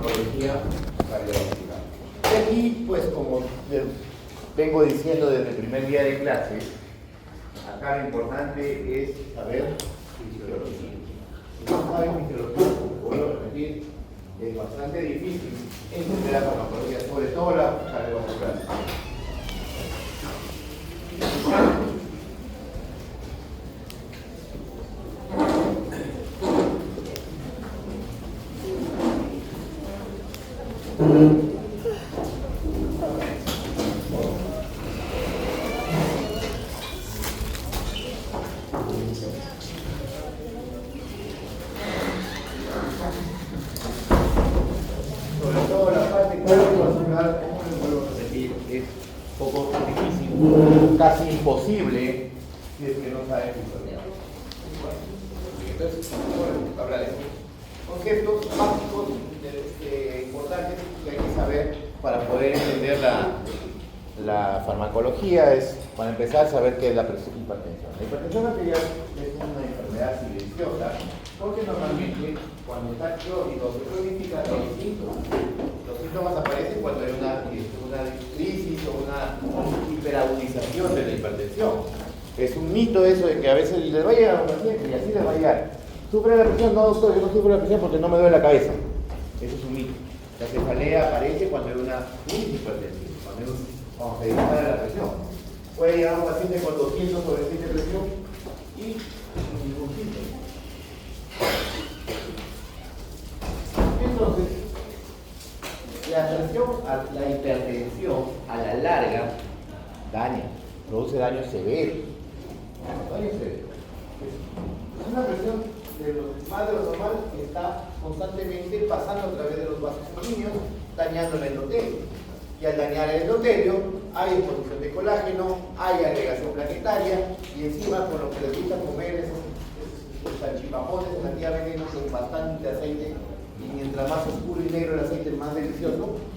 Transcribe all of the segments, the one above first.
farmacología cardiovascular. Y aquí, pues como vengo diciendo desde el primer día de clase, acá lo importante es saber fisiología. Si no saben fisiología, como vuelvo a repetir, es bastante difícil entender la farmacología, sobre todo la cardiovascular. Sobre todo la parte cardiovascular, como les vuelvo a repetir, es un poco difícil, casi imposible, si es que no saben fisiología. Entonces, bueno, hablar de conceptos básicos importantes que hay que saber para poder entender la farmacología. Es, para empezar, saber qué es la hipertensión. La hipertensión arterial es una enfermedad silenciosa porque normalmente cuando está crónico se cronifica los síntomas. Los síntomas aparecen cuando hay una crisis o una hiperagudización de la hipertensión. Es un mito eso de que a veces les va a llegar a un paciente y así les va a llegar. ¿Sufre la presión? No, doctor, yo no sufro la presión porque no me duele la cabeza. Eso es un mito. La cefalea aparece cuando hay una hipertensión, cuando se dispara la presión. Puede llegar un paciente con 200 sobre 100 de presión y ningún síntoma. Entonces, la hipertensión a la larga produce daño severo. Es una presión más de lo normal que está constantemente pasando a través de los vasos sanguíneos, dañando el endotelio. Y al dañar el endotelio, hay exposición de colágeno, hay agregación plaquetaria, y encima con lo que les gusta comer esos salchipapones relativamente venenosos con bastante aceite, y mientras más oscuro y negro el aceite, más delicioso, ¿no?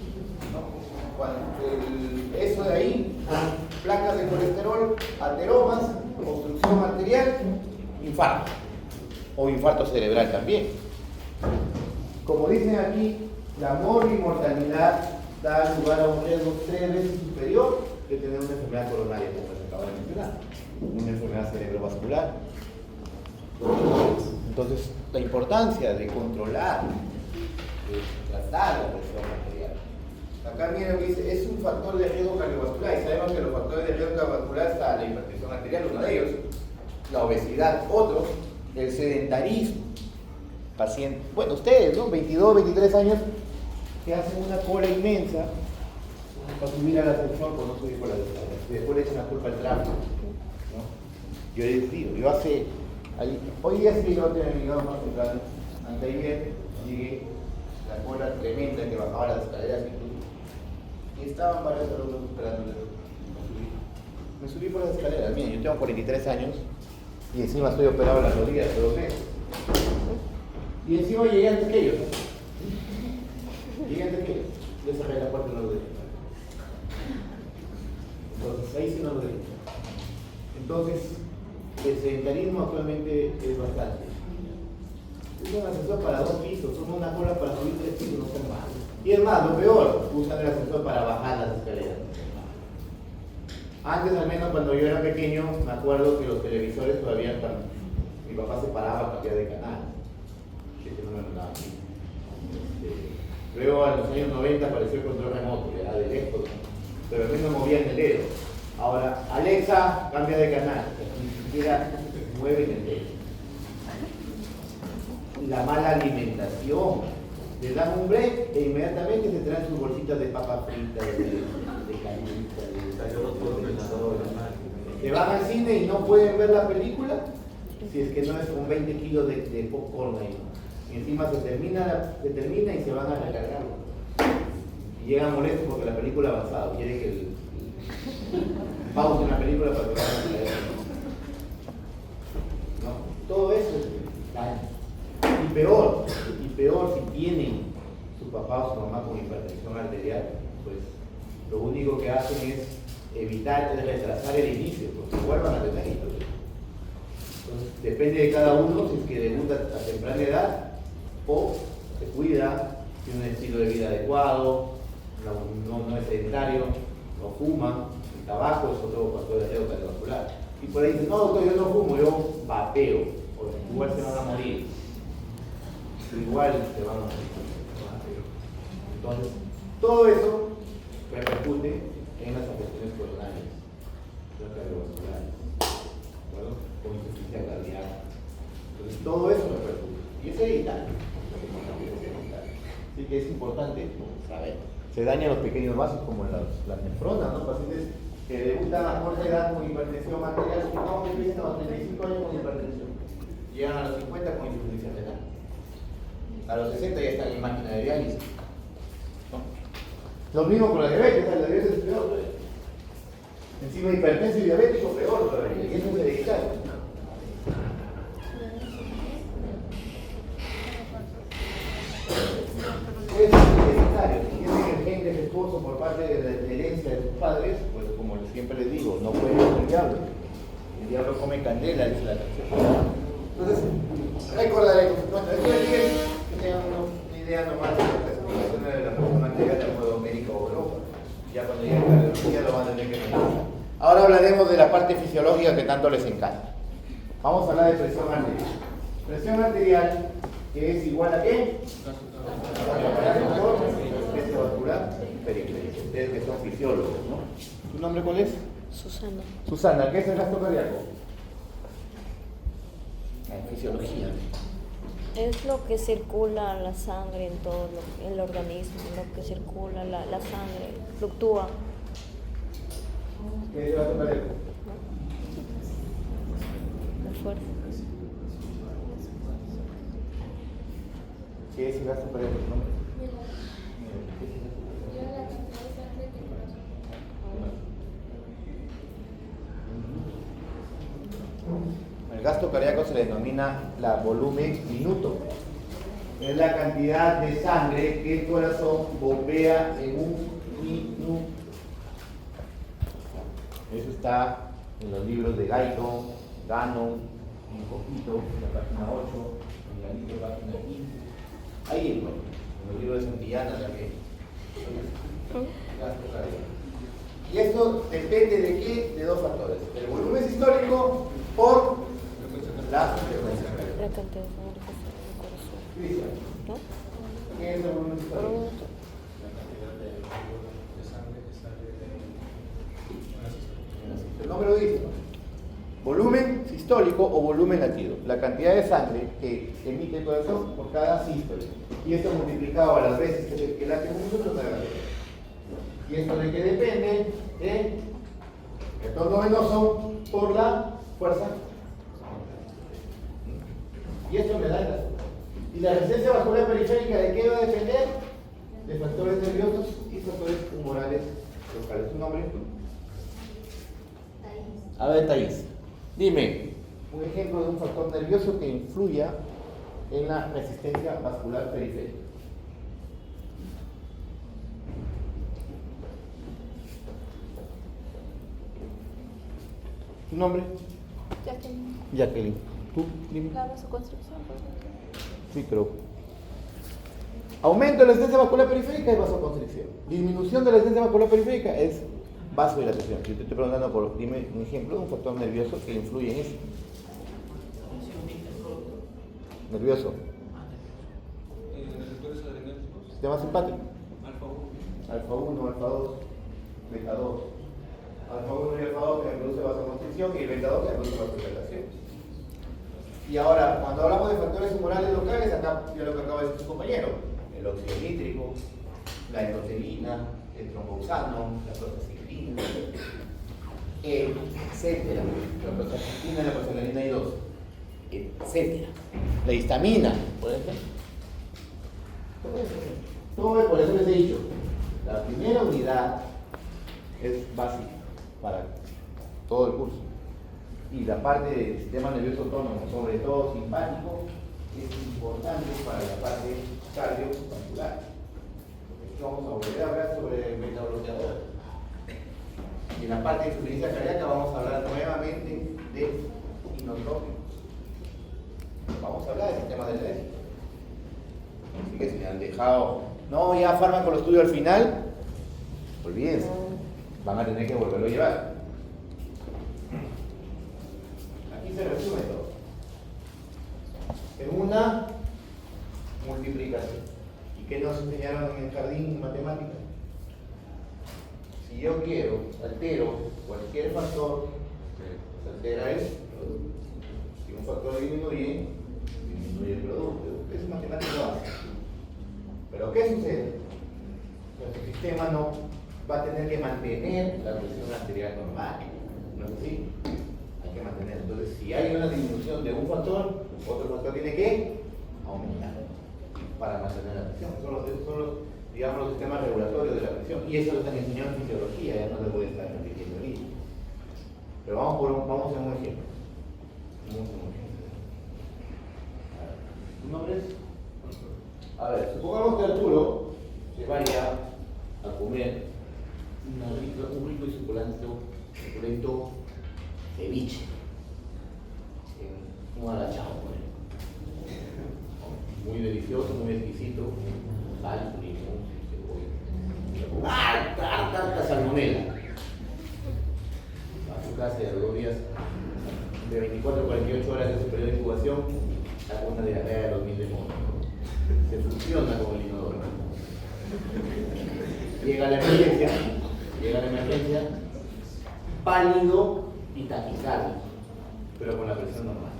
Eso de ahí, placas de colesterol, ateromas, obstrucción arterial, infarto, o infarto cerebral también. Como dicen aquí, la mortalidad da lugar a un riesgo 3 veces superior que tener una enfermedad coronaria, como les acabo de mencionar, una enfermedad cerebrovascular. Entonces, la importancia de controlar, de tratar la presión arterial. Acá miren, dice, es un factor de riesgo cardiovascular, y sabemos que los factores de riesgo cardiovascular está la hipertensión arterial, uno de ellos, la obesidad, otro, el sedentarismo. Paciente, bueno, ustedes, ¿no? 22, 23 años, que hacen una cola inmensa para subir al ascensor por no subir por las escaleras. Y después le echan la culpa al tráfico, ¿no? Yo les digo, hoy día sí lo tengo llegado más temprano, anteayer llegué, la cola tremenda que bajaba las escaleras y estaban varios alumnos esperándole. Me subí por las escaleras. Miren, yo tengo 43 años y encima estoy operado en las rodillas hace 2 meses. Y encima llegué antes que ellos. Les cerré la puerta y no lo dejé. Entonces, ahí sí no lo dejé. Entonces, el sedentarismo actualmente es bastante. Es un ascensor para 2 pisos, son una cola para subir 3 pisos, no son más. Y es más, lo peor, usan el ascensor para bajar las escaleras. Antes, al menos cuando yo era pequeño, me acuerdo que los televisores todavía, mi papá se paraba a cambiar de canal. Que no me mandaba aquí. Luego, en los años 90 apareció el control remoto, que era de lejos, pero a mí me movía en el dedo. Ahora, Alexa, cambia de canal. Ni siquiera mueve en el dedo. La mala alimentación. Le dan un break e inmediatamente se traen sus bolsitas de papa frita, de cañita, se van al cine y no pueden ver la película si es que no es con 20 kilos de popcorn ahí. Y encima se termina y se van a recargarlo. Y llegan molestos porque la película ha avanzado. Quieren que pausen la película para que vayan a leer. ¿No? Todo eso es daño. Y peor si tienen su papá o su mamá con hipertensión arterial, pues lo único que hacen es evitar, retrasar el inicio, porque vuelvan a tener hipertensión. Entonces, depende de cada uno si es que debuta a temprana edad o se cuida tiene un estilo de vida adecuado, no es sedentario, no fuma, el tabaco es otro factor de riesgo cardiovascular. Y por ahí dicen, no doctor, yo no fumo, yo vapeo, o igual se van a morir, igual se van a morir. Entonces, todo eso repercute en las afecciones coronarias, las cardiovasculares, ¿de acuerdo? Con insuficiencia cardíaca. Entonces, todo eso repercute. Y es hereditario. Así que es importante saber. Se dañan los pequeños vasos como las nefronas, ¿no? Pacientes que debutan a corta edad con hipertensión arterial, que no empiezan a los 35 años con hipertensión. Llegan a los 50 con insuficiencia renal. A los 60 ya están en máquina de diálisis. ¿No? Lo mismo con la diabetes, la diabetes es peor todavía. Encima hipertenso y diabético, peor todavía. Y eso es hereditario. Es hereditario. Si tienen el gen defectuoso por parte de la herencia de sus padres, pues como siempre les digo, no puede comer el diablo. El diablo come candela, dice la canción. Entonces, recordaré con su esto es que tengan una idea nomás de las explicaciones de la persona que ya de modo médico o Europa. Ya cuando llegue la cardiología lo van a tener que entender. Ahora hablaremos de la parte fisiológica que tanto les encanta. Vamos a hablar de presión arterial. Presión arterial, que es igual a ¿qué? Presión vascular periférica. Ustedes que son fisiólogos, ¿no? ¿Tu nombre cuál es? Susana. Susana, ¿qué es el gasto cardíaco? Fisiología. Es lo que circula la sangre en todo el organismo, lo que circula la sangre, fluctúa. ¿Qué es el gasto cardíaco? La fuerza. ¿Qué es el gasto cardíaco? ¿No? El gasto cardíaco se le denomina la volumen minuto. Es la cantidad de sangre que el corazón bombea en un minuto. Eso está en los libros de Guyton, Gannon, un poquito, en la página 8, en la libro página 15. Ahí en los libros de Santillana también. Gasto cardíaco. Y esto depende de qué? De dos factores. El volumen sistólico por la frecuencia cardíaca. La cantidad de sangre que sale del corazón. Cristian, ¿No? ¿qué es el volumen sistólico? El nombre lo dice. Volumen sistólico o volumen latido. La cantidad de sangre que emite el corazón por cada sístole. Y esto multiplicado a las veces que late un minuto nos da la velocidad. ¿Y esto de qué depende? El retorno venoso por la fuerza. Y esto me da el gasto. ¿Y la resistencia vascular periférica de qué va a depender? De factores nerviosos y factores humorales locales. ¿Tu nombre? A ver, Thais, dime un ejemplo de un factor nervioso que influya en la resistencia vascular periférica. ¿Tu nombre? Jacqueline. Jacqueline. ¿Tú? Dime. La vasoconstricción, por ejemplo. Sí, pero aumento de la resistencia vascular periférica es vasoconstricción. Disminución de la resistencia vascular periférica es vasodilatación. Yo te estoy preguntando dime un ejemplo de un factor nervioso que influye en eso. Nervioso. Sistema simpático. Alfa 1, alfa 2, beta 2. Alfa 1 y alfa 2 que me produce vasoconstricción y beta 2 que me produce vasodilatación. Y ahora, cuando hablamos de factores humorales locales, acá ya lo que acaba de decir su compañero, el óxido nítrico, la endotelina, el tromboxano, la prostacyclina, etcétera. La prostacyclina, la prostaglandina I2, etcétera. La histamina, por ejemplo. Todo por eso les he dicho, la primera unidad es básica para todo el curso. Y la parte del sistema nervioso autónomo, sobre todo simpático, es importante para la parte cardiovascular. Vamos a volver a hablar sobre el metabloqueador. Y en la parte de insuficiencia cardíaca vamos a hablar nuevamente de inotrópicos. Vamos a hablar del sistema del eléctrico. Así que si me han dejado No, ya fármaco lo estudio al final, olvídense, van a tener que volverlo a llevar. Aquí se resume todo. En una multiplicación. ¿Y qué nos enseñaron en el jardín en matemáticas? Si yo altero cualquier factor, se altera el producto. Si un factor disminuye el producto. Es matemática básica. Pero ¿qué sucede? Pues el sistema no va a tener que mantener la presión arterial normal. ¿No es así? Hay que mantener. Entonces, si hay una disminución de un factor, otro factor tiene que aumentar para mantener la presión. Esos son los, digamos, los sistemas regulatorios de la presión. Y eso lo están enseñando en fisiología, ya no les voy a estar repitiendo ahorita. Pero vamos en un ejemplo. ¿Tu nombre es? A ver, supongamos que Arturo se vaya a comer un rico y suculento ceviche, un agachado, muy delicioso, muy exquisito, sal, limón, cebolla, harta salmonela. A su casa de 2 días, de 24 a 48 horas de su periodo de incubación, saca una diarrea de 2000 demonios. Se funciona con el inodoro. Llega la emergencia, pálido y taquicárdico, pero con la presión normal.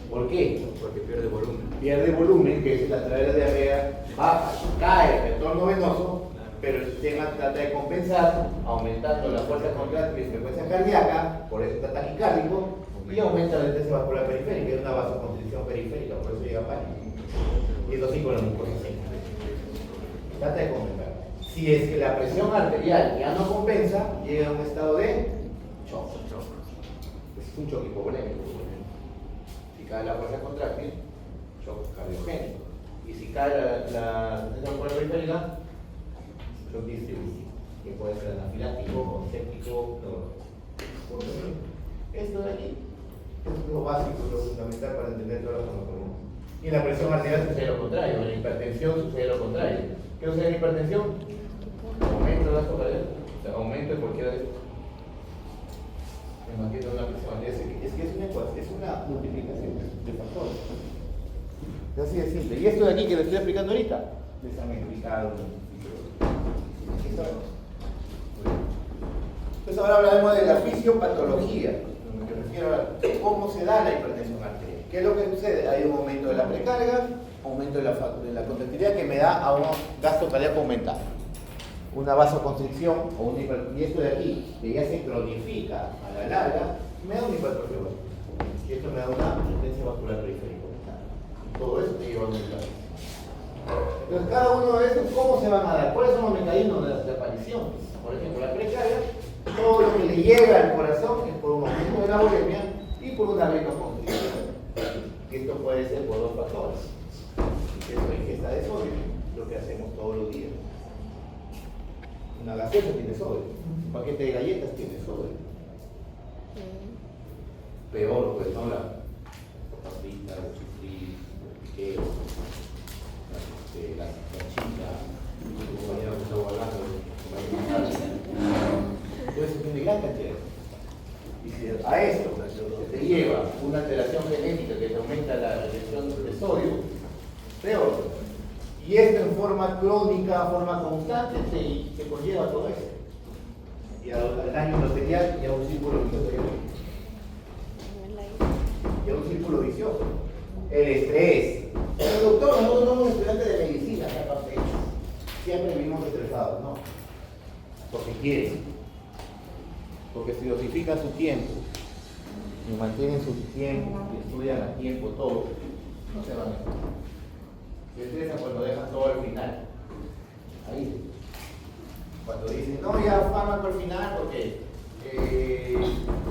¿Por qué? Porque pierde volumen. Pierde volumen, que es la través de la diarrea, baja, cae el retorno venoso, pero el sistema trata de compensar, aumentando la fuerza contractil y frecuencia cardíaca, por eso está taquicárdico, y aumenta la resistencia vascular periférica, es una vasoconstricción periférica, por eso llega pánico. Y eso sí con la mucosa seca. Trata de compensar. Si es que la presión arterial ya no compensa, llega a un estado de shock. Es un choque hipovolémico. Si cae la fuerza contráctil, shock cardiogénico. Y si cae la resistencia vascular periférica, shock distributivo, que puede ser anafiláctico, conséptico, todo. Esto de aquí es lo básico, lo fundamental para entender todas las farmacologías. Y en la presión arterial sucede lo contrario, en la hipertensión sucede lo contrario. ¿Qué sucede en la hipertensión? Aumento de gasto cardíaco, o sea, aumento de cualquiera de estos. Me mantiene una presión. Es una multiplicación de factores. Es así de simple. Y esto de aquí que les estoy explicando ahorita, les han explicado. Entonces ahora hablaremos de la fisiopatología. Me refiero a cómo se da la hipertensión arterial. ¿Qué es lo que sucede? Hay un aumento de la precarga, aumento de la contractilidad que me da a un gasto cardíaco aumentado. Una vasoconstricción y esto de aquí, que ya se cronifica a la larga, me da una hipertrofia vascular. Y esto me da una resistencia vascular periférica aumentada. Y todo eso te lleva a aumentar. Entonces, cada uno de estos, ¿cómo se van a dar? ¿Cuáles son los mecanismos de aparición? Por ejemplo, la precarga, todo lo que le llega al corazón es por un aumento de la volemia y por una venoconstricción. Esto puede ser por 2 factores. Esto es ingesta de sodio, lo que hacemos todos los días. Una gaseosa tiene sodio, un paquete de galletas tiene sodio. Peor, pues, ¿no? La pastita, el chiflí, el piquero, la chica, el compañero que está hablando, todo eso tiene gran cantidad. Y si a esto se te lleva una alteración genética que te aumenta la retención de sodio, peor. Y esto en forma crónica, forma constante, se conlleva todo eso. Y al daño endotelial y a un círculo vicioso. Y a un círculo vicioso. El estrés. Pero doctor, nosotros somos estudiantes de medicina, acá parte hecho. Siempre vivimos estresados, ¿no? Porque quieren. Porque si dosifican su tiempo y mantienen su tiempo y estudian a tiempo todo, no se van a estar. Se estresan cuando dejan todo al final. Ahí. Cuando dicen, no, ya fármaco al final porque,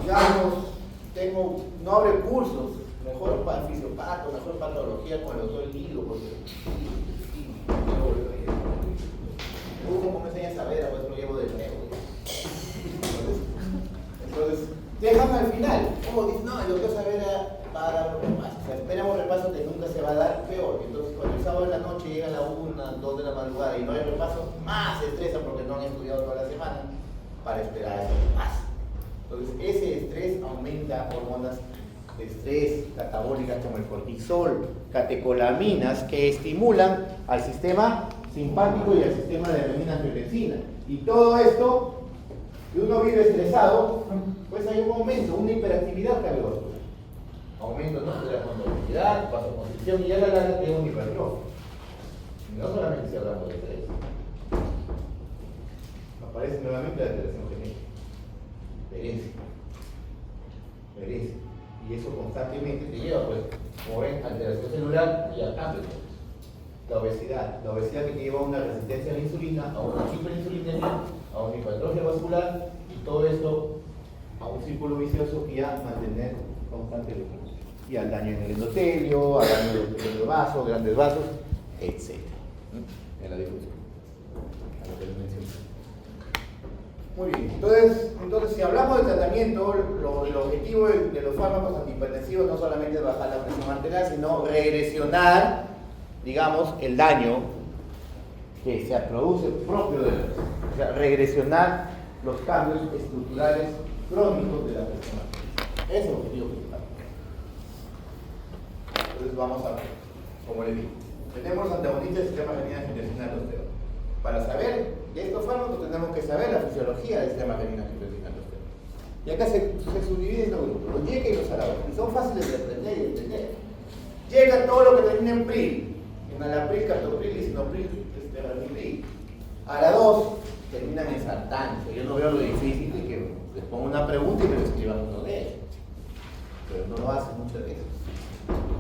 digamos, no abre cursos, mejor para fisiopato, mejor patología con el doctor Lido, porque ¿cómo me enseñas a ver? Pues lo llevo de nuevo. Entonces, dejan al final. Como dicen, no, el doctor Savera va a dar un repaso. O sea, esperamos un repaso que nunca se va a dar, peor. Entonces, cuando el sábado en la noche llega a la 1, 2 de la madrugada y no repaso más se estresan porque no han estudiado toda la semana para esperar eso más. Entonces, ese estrés aumenta hormonas de estrés catabólicas como el cortisol, catecolaminas, que estimulan al sistema simpático y al sistema de adrenina-angiotensina. Y todo esto, si uno vive estresado, pues hay un aumento, una hiperactividad cardiovascular. Aumento, ¿no?, de la contractilidad, vasoconstricción y a la larga tiene un hipertrofia. No solamente si hablamos de estrés. Aparece nuevamente la alteración genética. Herencia. Y eso constantemente te lleva, pues, como ven, alteración celular y a cambio. La obesidad que te lleva a una resistencia a la insulina, a una hiperinsulinemia, a una hipertrofia vascular, y todo esto a un círculo vicioso y a mantener constante el glucosa. Y al daño en el endotelio, al daño en los pequeños vasos, grandes vasos, etc. En la difusión. A lo que les mencioné. Muy bien, entonces si hablamos de tratamiento, el objetivo de los fármacos antihipertensivos no solamente es bajar la presión arterial, sino regresionar, digamos, el daño que se produce propio de la presión. O sea, regresionar los cambios estructurales crónicos de la presión arterial. Ese es el objetivo principal. Entonces vamos a ver, como les digo, tenemos los antagonistas del sistema renina-angiotensina-aldosterona. Para saber de estos fármacos tenemos que saber la fisiología del sistema renina-angiotensina-aldosterona. Y acá se subdivide en dos grupos, los YECA y los ARA2, y son fáciles de aprender y de entender. YECA todo lo que termina en PRIL, enalapril, captopril, lisinopril, ramipril. ARA2 terminan en sartán. Yo no veo lo difícil de que les ponga una pregunta y me lo escriban uno de ellos, pero no lo hacen muchas veces.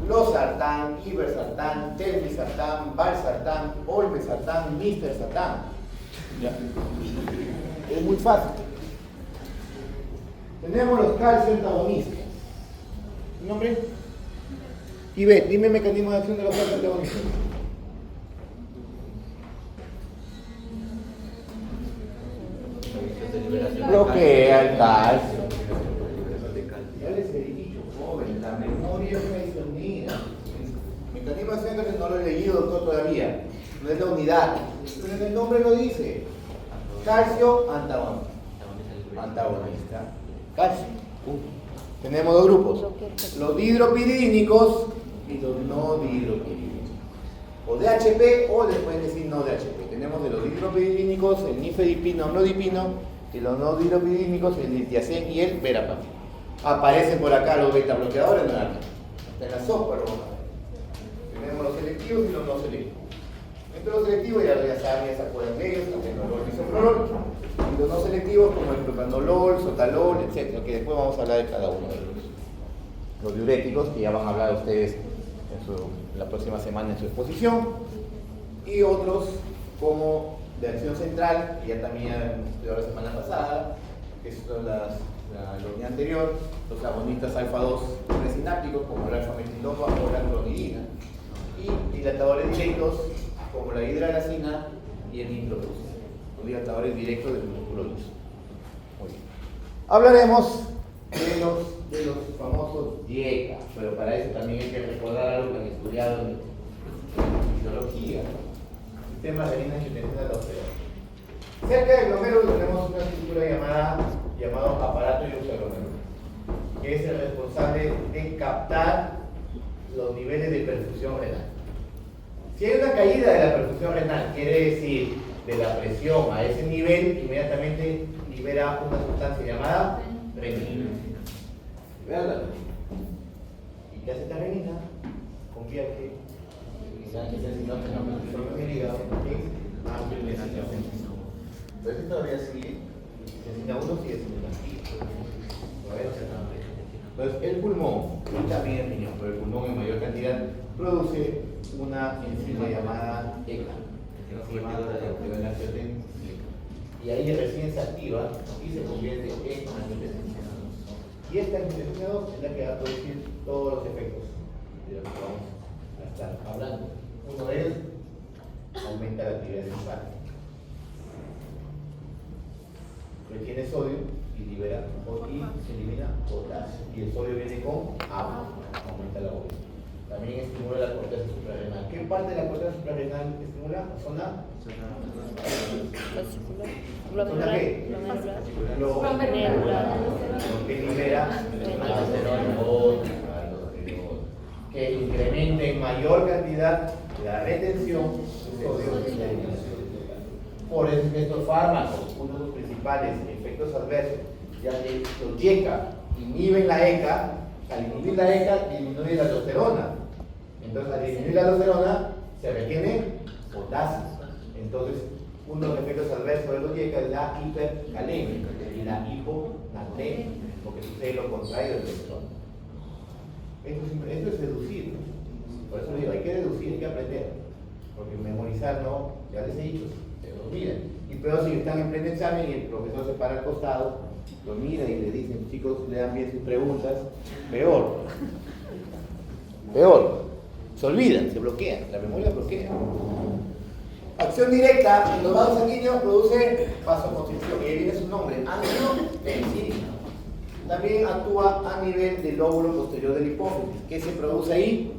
Losartán, ibersartán, telmisartán, valsartán, olmesartán, mistersartán. Ya. Es muy fácil. Tenemos los calcio antagonistas. ¿Tu nombre? Ivette, dime el mecanismo de acción de los calcio antagonistas. Bloquea el calcio. Ya les he dicho, joven, la memoria es traicionera. Mecanismo de acción que no lo he leído, doctor, todavía. No es la unidad. Pero en el nombre lo dice. Calcio antagonista. Antagonista. Calcio. Tenemos dos grupos. Los dihidropiridínicos y los no dihidropiridínicos. O DHP o les pueden decir no DHP. Tenemos de los dihidropiridínicos el nifedipino, amlodipino, y los no dihidropiridínicos el litiazén y el verapamil. Aparecen por acá los beta bloqueadores, no en la sopa lo vamos a ver. Tenemos los selectivos y los no selectivos. Entre los selectivos ya saben, ya se acuerdan de ellos, atenolol, bisoprolol, y los no selectivos como el propranolol, sotalol, etc., que después vamos a hablar de cada uno de ellos. Los diuréticos, que ya van a hablar ustedes en la próxima semana en su exposición, y otros como de acción central, que ya también estudiado la semana pasada, que son la unidad anterior, los agonistas alfa-2 presinápticos como la alfa-metilopa o la clonidina, y dilatadores directos como la hidralacina y el nitroglucina, los dilatadores directos del músculo liso. Muy bien. Hablaremos de los famosos YECA, pero para eso también hay que recordar algo que han estudiado en fisiología, sistemas de renina-angiotensina-aldosterona. Cerca del glomérulo tenemos una estructura llamado aparato iuxaglomerular, que es el responsable de captar los niveles de perfusión renal. Si hay una caída de la perfusión renal, quiere decir de la presión a ese nivel, inmediatamente libera una sustancia llamada renina. ¿Libera la renina? ¿Y qué hace esta renina? Convierte esa angiotensina en el hígado en angiotensina. Entonces todavía sigue, angiotensina 1 sigue siendo tranquilo. Todavía no se está. Entonces el pulmón, y también el riñón, pero el pulmón en mayor cantidad produce una enzima llamada ECA, enzima de la angiotensina. Y ahí recién se activa y se convierte en angiotensina. Y esta angiotensina 2 es la que va a producir todos los efectos de los que vamos a estar hablando. Uno de ellos aumenta la actividad linfática. Retiene sodio y libera y se elimina potasio. Y el sodio viene con agua, aumenta la obesidad. también estimula la corteza suprarrenal. ¿Qué parte de la corteza suprarrenal estimula? ¿La zona? Fascicular. ¿Zona qué? Glomerular. Lo que libera aldosterona, que incrementa en mayor cantidad la retención de sodio. Por eso es que estos fármacos, uno de los principales efectos adversos, ya que los YECA inhiben la ECA, al inhibir la ECA disminuye la aldosterona. Entonces, al disminuir la aldosterona, se retiene potasio. Entonces, uno de los efectos adversos de los YECA es la hipercalemia y la hiponatremia, porque sucede lo contrario del aldosterona. Esto es deducir. Por eso digo, hay que deducir, hay que aprender. Porque memorizar no, ya les he dicho, se lo olvidan. Y peor si están en pleno examen y el profesor se para al costado, lo mira y le dicen, chicos, le dan bien sus preguntas. Peor. Peor. Se olvidan, se bloquean, la memoria bloquea. Acción directa en los vasos sanguíneos produce vasoconstricción, y ahí viene su nombre, angiotensina. También actúa a nivel del lóbulo posterior del hipófisis. ¿Qué se produce ahí?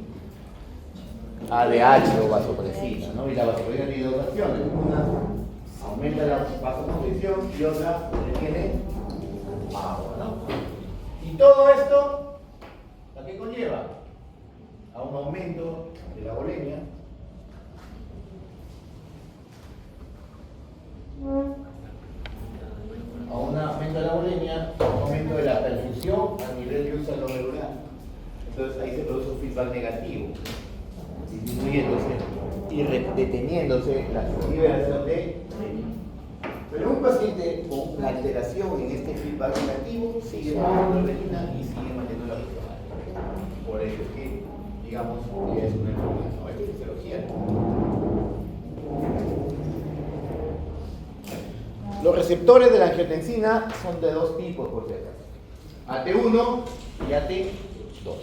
ADH o vasopresina, ¿no? Y la vasopresina tiene dos acciones. Una aumenta la vasoconstricción y otra retiene agua, ¿no? Y todo esto, ¿a qué conlleva? A un aumento de la volemia. A un aumento de la volemia, a un aumento de la perfusión a nivel de uso glomerular. Entonces ahí se produce un feedback negativo, disminuyéndose y deteniéndose la liberación de renina. Pero un paciente con una alteración en este feedback negativo sigue manteniendo renina y sigue manteniendo la fisiología. Por eso es que, digamos, ya es una enfermedad, no es fisiología. Los receptores de la angiotensina son de dos tipos, por si acaso. AT1 y AT2.